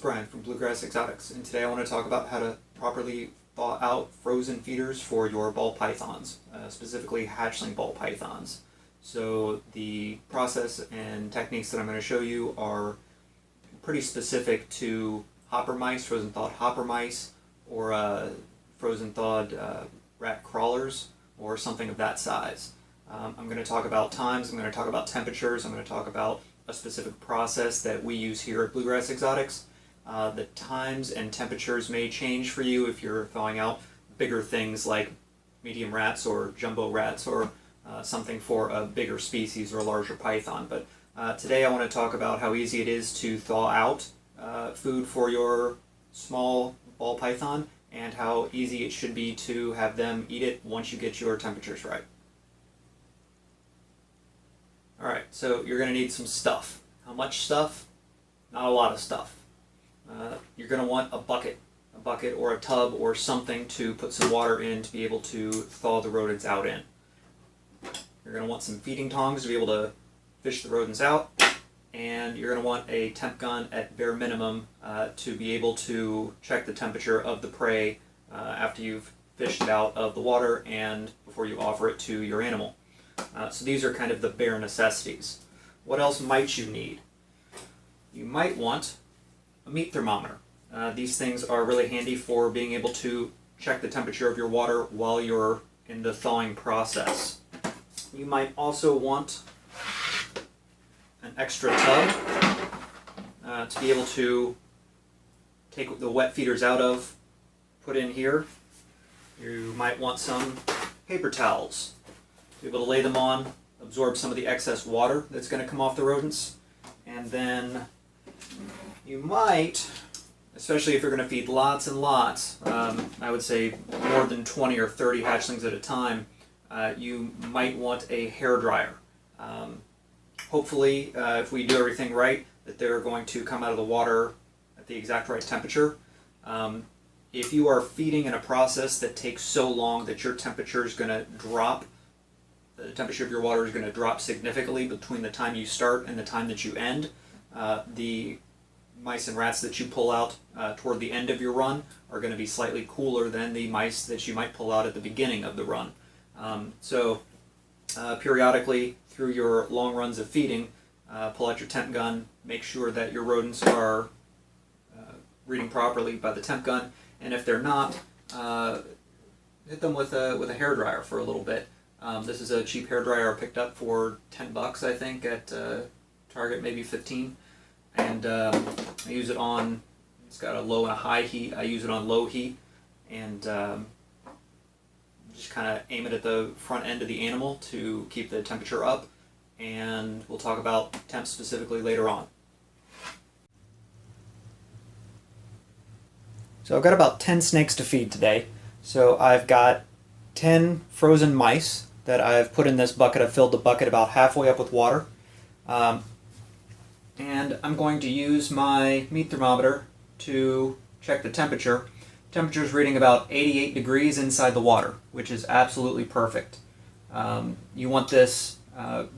Brian from Bluegrass Exotics, and today I want to talk about how to properly thaw out frozen feeders for your ball pythons, specifically hatchling ball pythons. So the process and techniques that I'm going to show you are pretty specific to hopper mice, frozen thawed hopper mice, or frozen thawed rat crawlers, or something of that size. I'm going to talk about times, I'm going to talk about temperatures, I'm going to talk about a specific process that we use here at Bluegrass Exotics. The times and temperatures may change for you if you're thawing out bigger things like medium rats or jumbo rats, or something for a bigger species or a larger python. But today I want to talk about how easy it is to thaw out food for your small ball python, and how easy it should be to have them eat it once you get your temperatures right. Alright, so you're going to need some stuff. How much stuff? Not a lot of stuff. You're going to want a bucket or a tub or something to put some water in to be able to thaw the rodents out in. You're going to want some feeding tongs to be able to fish the rodents out, and you're going to want a temp gun at bare minimum to be able to check the temperature of the prey after you've fished it out of the water and before you offer it to your animal. So these are kind of the bare necessities. What else might you need? You might want a meat thermometer. These things are really handy for being able to check the temperature of your water while you're in the thawing process. You might also want an extra tub to be able to take the wet feeders out of, put in here. You might want some paper towels to be able to lay them on, absorb some of the excess water that's going to come off the rodents. And then you might, especially if you're going to feed lots and lots, I would say more than 20 or 30 hatchlings at a time, you might want a hair dryer. Hopefully, if we do everything right, that they're going to come out of the water at the exact right temperature. If you are feeding in a process that takes so long that your temperature is going to drop, the temperature of your water is going to drop significantly between the time you start and the time that you end, the mice and rats that you pull out toward the end of your run are going to be slightly cooler than the mice that you might pull out at the beginning of the run. So periodically through your long runs of feeding, pull out your temp gun, make sure that your rodents are reading properly by the temp gun, and if they're not, hit them with a hair dryer for a little bit. This is a cheap hair dryer I picked up for $10, I think, at Target, maybe 15. And I use it on, it's got a low and a high heat. I use it on low heat, and just kind of aim it at the front end of the animal to keep the temperature up. And we'll talk about temps specifically later on. So I've got about 10 snakes to feed today. So I've got 10 frozen mice that I've put in this bucket. I've filled the bucket about halfway up with water. And I'm going to use my meat thermometer to check the temperature. Temperature is reading about 88 degrees inside the water, which is absolutely perfect. You want this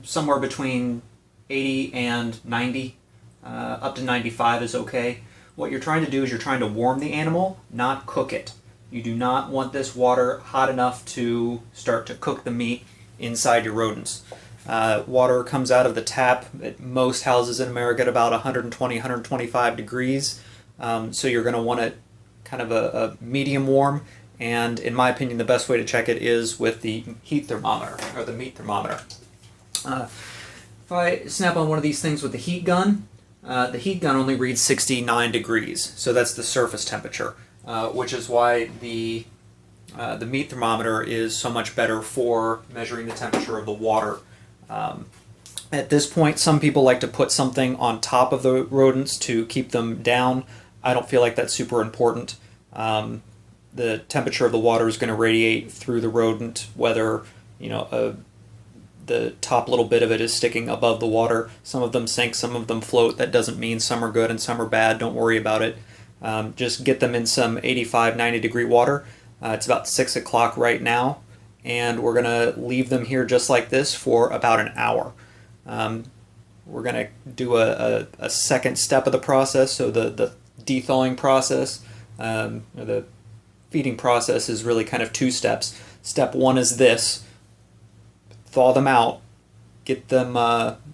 somewhere between 80 and 90. Up to 95 is okay. What you're trying to do is you're trying to warm the animal, not cook it. You do not want this water hot enough to start to cook the meat inside your rodents. Water comes out of the tap at most houses in America at about 120, 125 degrees. So you're going to want it kind of a medium warm, and in my opinion the best way to check it is with the heat thermometer, or the meat thermometer. If I snap on one of these things with the heat gun only reads 69 degrees, so that's the surface temperature. Which is why the meat thermometer is so much better for measuring the temperature of the water. At this point, some people like to put something on top of the rodents to keep them down. I don't feel like that's super important. The temperature of the water is going to radiate through the rodent, whether the top little bit of it is sticking above the water. Some of them sink, some of them float. That doesn't mean some are good and some are bad. Don't worry about it. Just get them in some 85, 90 degree water. It's about 6 o'clock right now, and we're going to leave them here just like this for about an hour. We're going to do a second step of the process. So the de-thawing process. The feeding process is really kind of two steps. Step one is this: thaw them out, get them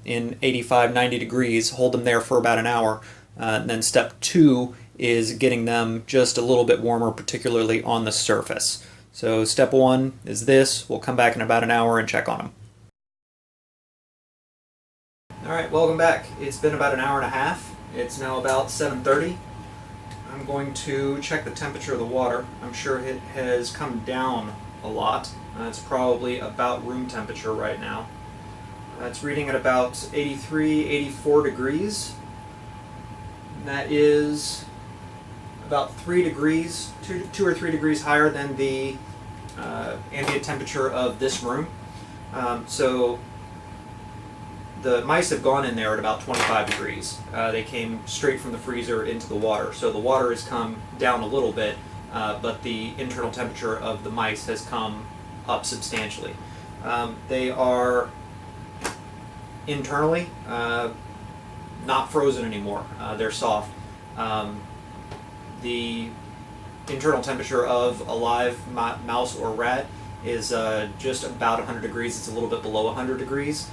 in 85, 90 degrees, hold them there for about an hour. And then step two is getting them just a little bit warmer, particularly on the surface. So step one is this. We'll come back in about an hour and check on them. Alright, welcome back. It's been about an hour and a half. It's now about 7:30. I'm going to check the temperature of the water. I'm sure it has come down a lot. It's probably about room temperature right now. It's reading at about 83, 84 degrees. And that is about 3 degrees, 2 or 3 degrees higher than the ambient temperature of this room. So the mice have gone in there at about 25 degrees. They came straight from the freezer into the water. So the water has come down a little bit, but the internal temperature of the mice has come up substantially. They are internally not frozen anymore. They're soft. The internal temperature of a live mouse or rat is just about 100 degrees. It's a little bit below 100 degrees.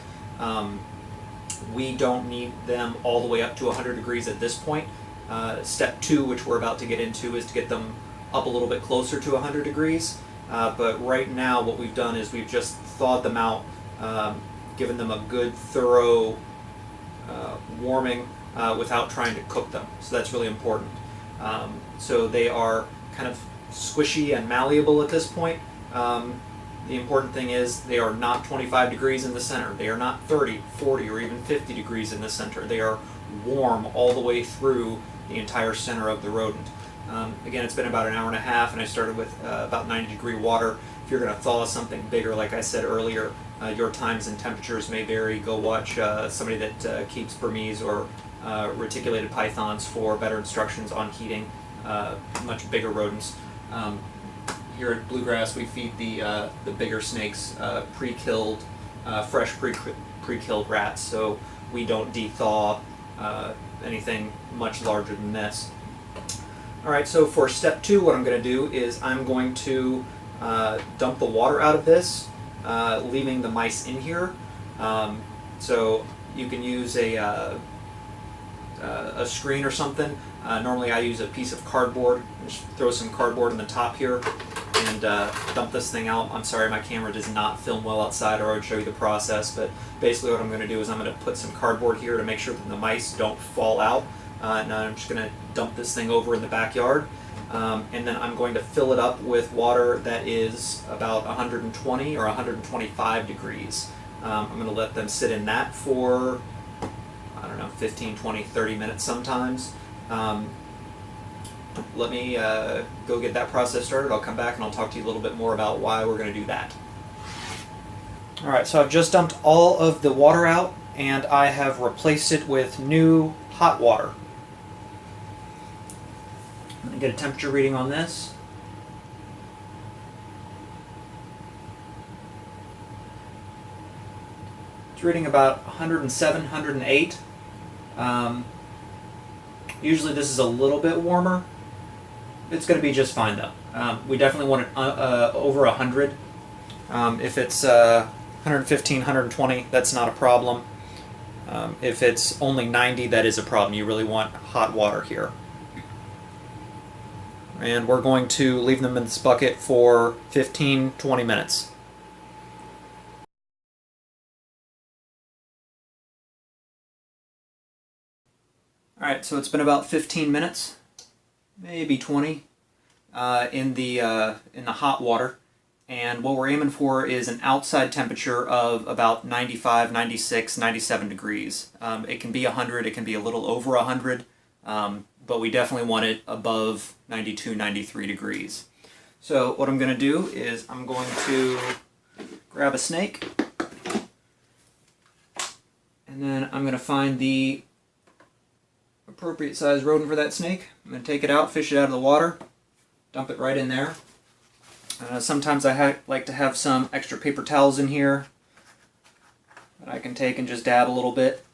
We don't need them all the way up to 100 degrees at this point. Step two, which we're about to get into, is to get them up a little bit closer to 100 degrees. But right now what we've done is we've just thawed them out, given them a good thorough warming without trying to cook them. So that's really important. So they are kind of squishy and malleable at this point. The important thing is they are not 25 degrees in the center. They are not 30, 40, or even 50 degrees in the center. They are warm all the way through the entire center of the rodent. Again, it's been about an hour and a half, and I started with about 90-degree water. If you're going to thaw something bigger, like I said earlier, your times and temperatures may vary. Go watch somebody that keeps Burmese or reticulated pythons for better instructions on heating much bigger rodents. Here at Bluegrass, we feed the bigger snakes pre-killed, fresh pre-killed rats, so we don't de-thaw anything much larger than this. Alright, so for step two, what I'm going to do is I'm going to dump the water out of this, leaving the mice in here. So you can use a screen or something. Normally I use a piece of cardboard. Just throw some cardboard in the top here and dump this thing out. I'm sorry, my camera does not film well outside, or I would show you the process, but basically what I'm going to do is I'm going to put some cardboard here to make sure that the mice don't fall out. And I'm just going to dump this thing over in the backyard. And then I'm going to fill it up with water that is about 120 or 125 degrees. I'm going to let them sit in that for, I don't know, 15, 20, 30 minutes sometimes. Let me go get that process started. I'll come back and I'll talk to you a little bit more about why we're going to do that. Alright, so I've just dumped all of the water out, and I have replaced it with new hot water. I'm going to get a temperature reading on this. It's reading about 107, 108. Usually this is a little bit warmer. It's going to be just fine though. We definitely want it over 100. If it's 115, 120, that's not a problem. If it's only 90, that is a problem. You really want hot water here. And we're going to leave them in this bucket for 15, 20 minutes. Alright, so it's been about 15 minutes, maybe 20, in the hot water. And what we're aiming for is an outside temperature of about 95, 96, 97 degrees. It can be 100, it can be a little over 100, but we definitely want it above 92, 93 degrees. So what I'm going to do is I'm going to grab a snake, and then I'm going to find the appropriate size rodent for that snake. I'm going to take it out, fish it out of the water, dump it right in there. Sometimes I like to have some extra paper towels in here that I can take and just dab a little bit.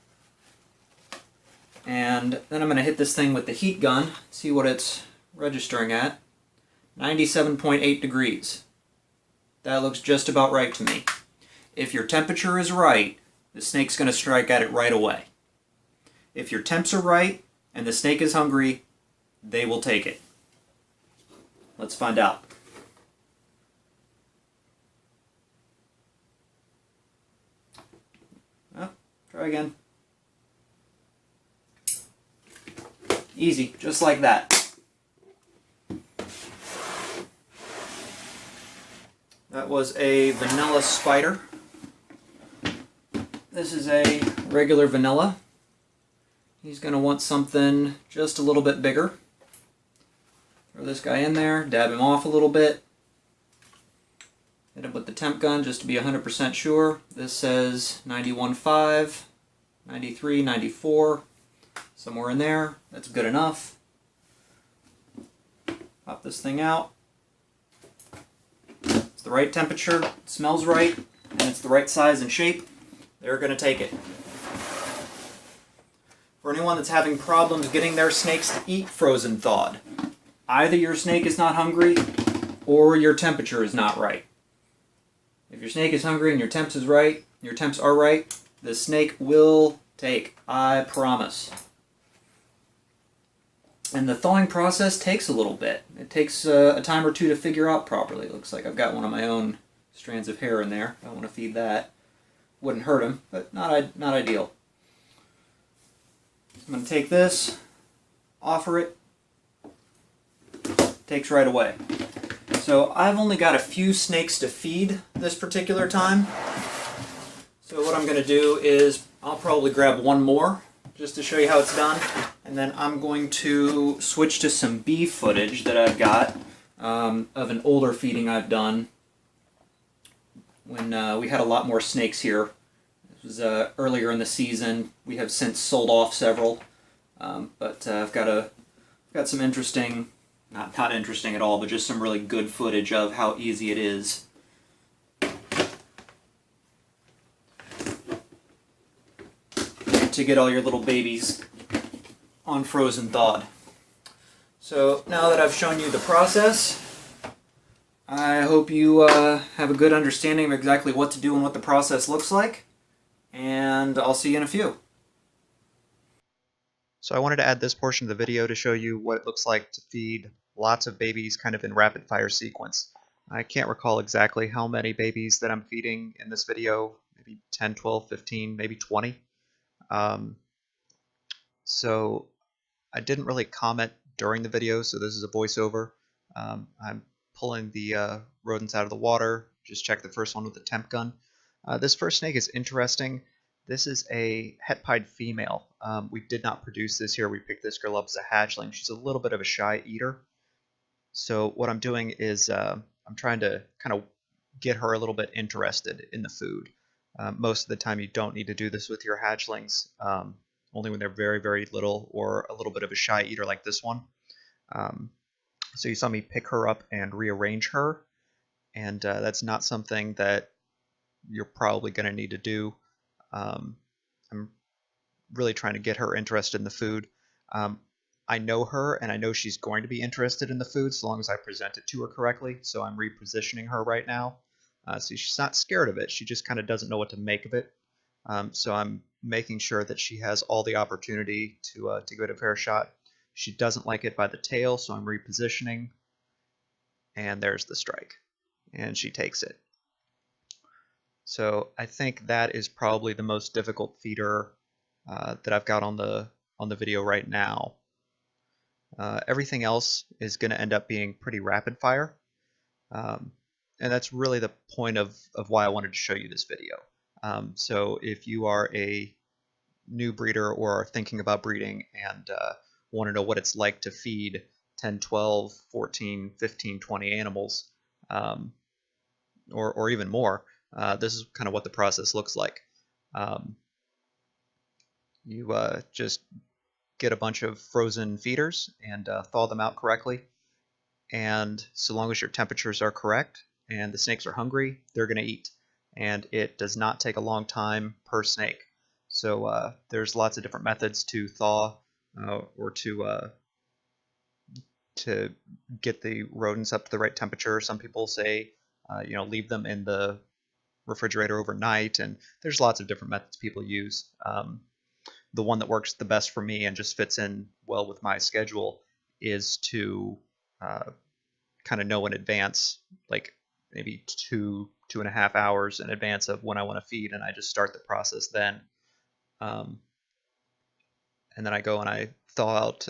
And then I'm going to hit this thing with the heat gun, see what it's registering at. 97.8 degrees. That looks just about right to me. If your temperature is right, the snake's going to strike at it right away. If your temps are right and the snake is hungry, they will take it. Let's find out. Oh, try again. Easy, just like that. That was a vanilla spider. This is a regular vanilla. He's going to want something just a little bit bigger. Throw this guy in there, dab him off a little bit. Hit him with the temp gun just to be 100% sure. This says 91.5, 93, 94, somewhere in there. That's good enough. Pop this thing out. It's the right temperature, it smells right, and it's the right size and shape. They're going to take it. For anyone that's having problems getting their snakes to eat frozen thawed, either your snake is not hungry or your temperature is not right. If your snake is hungry and your temps are right, the snake will take, I promise. And the thawing process takes a little bit. It takes a time or two to figure out properly. It looks like I've got one of my own strands of hair in there. I don't want to feed that. Wouldn't hurt him, but not ideal. I'm going to take this, offer it. Takes right away. So I've only got a few snakes to feed this particular time. So what I'm going to do is I'll probably grab one more just to show you how it's done. And then I'm going to switch to some bee footage that I've got of an older feeding I've done when we had a lot more snakes here. This was earlier in the season. We have since sold off several, but I've got some interesting, not interesting at all, but just some really good footage of how easy it is to get all your little babies on frozen thawed. So now that I've shown you the process, I hope you have a good understanding of exactly what to do and what the process looks like, and I'll see you in a few. So I wanted to add this portion of the video to show you what it looks like to feed lots of babies kind of in rapid fire sequence. I can't recall exactly how many babies that I'm feeding in this video, maybe 10, 12, 15, maybe 20. So I didn't really comment during the video, so this is a voiceover. I'm pulling the rodents out of the water. Just check the first one with the temp gun. This first snake is interesting. This is a het pied female. We did not produce this here. We picked this girl up as a hatchling. She's a little bit of a shy eater. So what I'm doing is I'm trying to kind of get her a little bit interested in the food. Most of the time you don't need to do this with your hatchlings, only when they're very, very little or a little bit of a shy eater like this one. So you saw me pick her up and rearrange her, and that's not something that you're probably going to need to do. I'm really trying to get her interested in the food. I know her, and I know she's going to be interested in the food so long as I present it to her correctly, so I'm repositioning her right now. So she's not scared of it, she just kind of doesn't know what to make of it. So I'm making sure that she has all the opportunity to get a fair shot. She doesn't like it by the tail, so I'm repositioning, and there's the strike, and she takes it. So I think that is probably the most difficult feeder that I've got on the video right now. Everything else is going to end up being pretty rapid fire, and that's really the point of why I wanted to show you this video. So if you are a new breeder or are thinking about breeding and want to know what it's like to feed 10, 12, 14, 15, 20 animals, or even more, this is kind of what the process looks like. You just get a bunch of frozen feeders and thaw them out correctly, and so long as your temperatures are correct and the snakes are hungry, they're going to eat, and it does not take a long time per snake. So there's lots of different methods to thaw or to get the rodents up to the right temperature. Some people say, leave them in the refrigerator overnight, and there's lots of different methods people use. The one that works the best for me and just fits in well with my schedule is to kind of know in advance, like maybe 2.5 hours in advance of when I want to feed, and I just start the process then. Um, and then I go and I thaw out,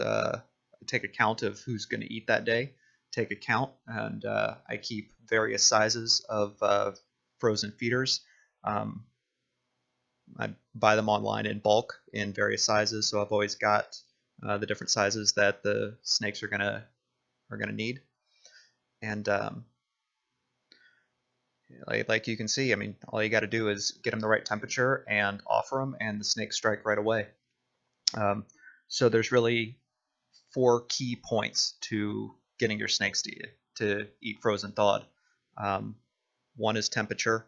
take a count of who's going to eat that day, take a count, and I keep various sizes of frozen feeders. Um, I buy them online in bulk in various sizes, so I've always got the different sizes that the snakes are gonna need. And like you can see, I mean, all you got to do is get them the right temperature and offer them, and the snakes strike right away. So there's really 4 key points to getting your snakes to eat frozen thawed. 1 is temperature,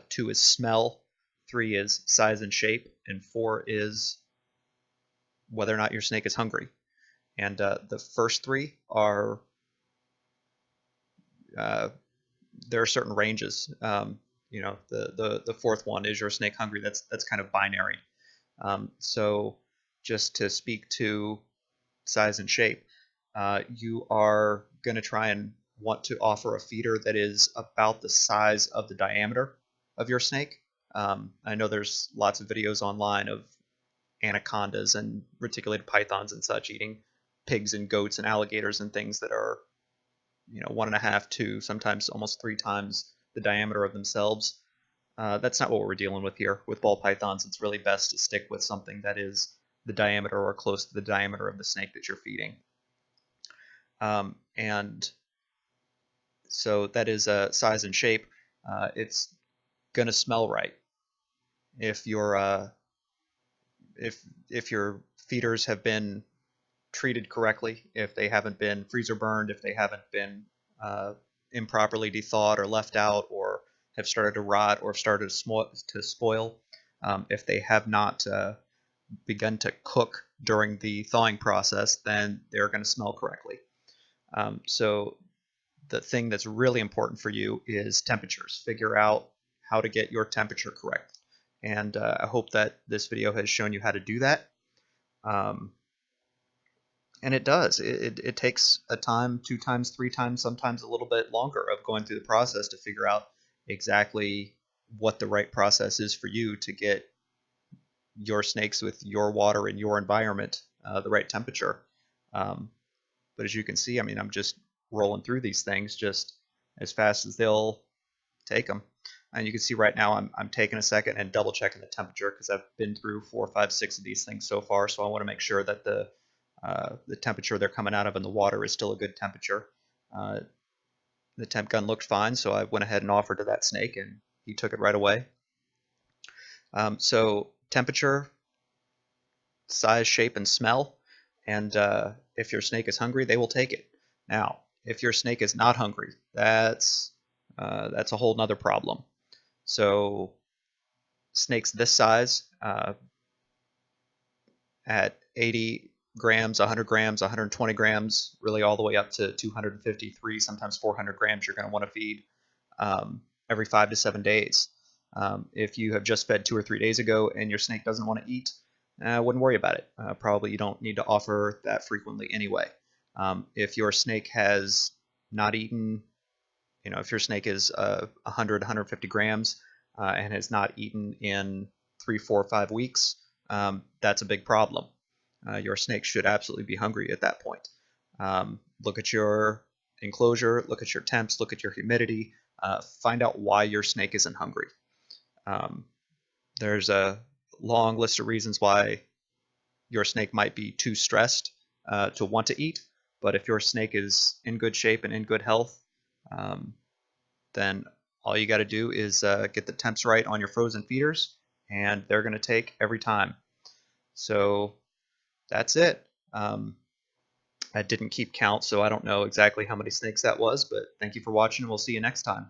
2 is smell, 3 is size and shape, and 4 is whether or not your snake is hungry. And the first 3 are there are certain ranges. The fourth one, is your snake hungry? That's kind of binary. So just to speak to size and shape, you are going to try and want to offer a feeder that is about the size of the diameter of your snake. I know there's lots of videos online of anacondas and reticulated pythons and such eating pigs and goats and alligators and things that are 1.5 to sometimes almost 3 times the diameter of themselves. That's not what we're dealing with here. With ball pythons, it's really best to stick with something that is the diameter or close to the diameter of the snake that you're feeding. And so that is size and shape. It's going to smell right. If your feeders have been treated correctly, if they haven't been freezer burned, if they haven't been improperly thawed or left out, or have started to rot or started to spoil, if they have not begun to cook during the thawing process, then they're going to smell correctly. So the thing that's really important for you is temperatures. Figure out how to get your temperature correct. And I hope that this video has shown you how to do that. And it does. It takes a time, 2 times, 3 times, sometimes a little bit longer of going through the process to figure out exactly what the right process is for you to get your snakes with your water in your environment the right temperature. But as you can see, I mean, I'm just rolling through these things just as fast as they'll take them. And you can see right now I'm taking a second and double checking the temperature because I've been through 4, 5, 6 of these things so far. So I want to make sure that the temperature they're coming out of in the water is still a good temperature. The temp gun looked fine, so I went ahead and offered to that snake, and he took it right away. So temperature, size, shape, and smell. And if your snake is hungry, they will take it. Now, if your snake is not hungry, that's a whole nother problem. So snakes this size, at 80 grams, 100 grams, 120 grams, really all the way up to 253, sometimes 400 grams, you're going to want to feed every 5 to 7 days. If you have just fed 2 or 3 days ago and your snake doesn't want to eat, I wouldn't worry about it. Probably you don't need to offer that frequently anyway. If your snake has not eaten, if your snake is 100, 150 grams and has not eaten in 3, 4, 5 weeks, that's a big problem. Your snake should absolutely be hungry at that point. Look at your enclosure, look at your temps, look at your humidity, find out why your snake isn't hungry. There's a long list of reasons why your snake might be too stressed to want to eat, but if your snake is in good shape and in good health, then all you got to do is get the temps right on your frozen feeders, and they're going to take every time. So that's it. I didn't keep count, so I don't know exactly how many snakes that was, but thank you for watching, and we'll see you next time.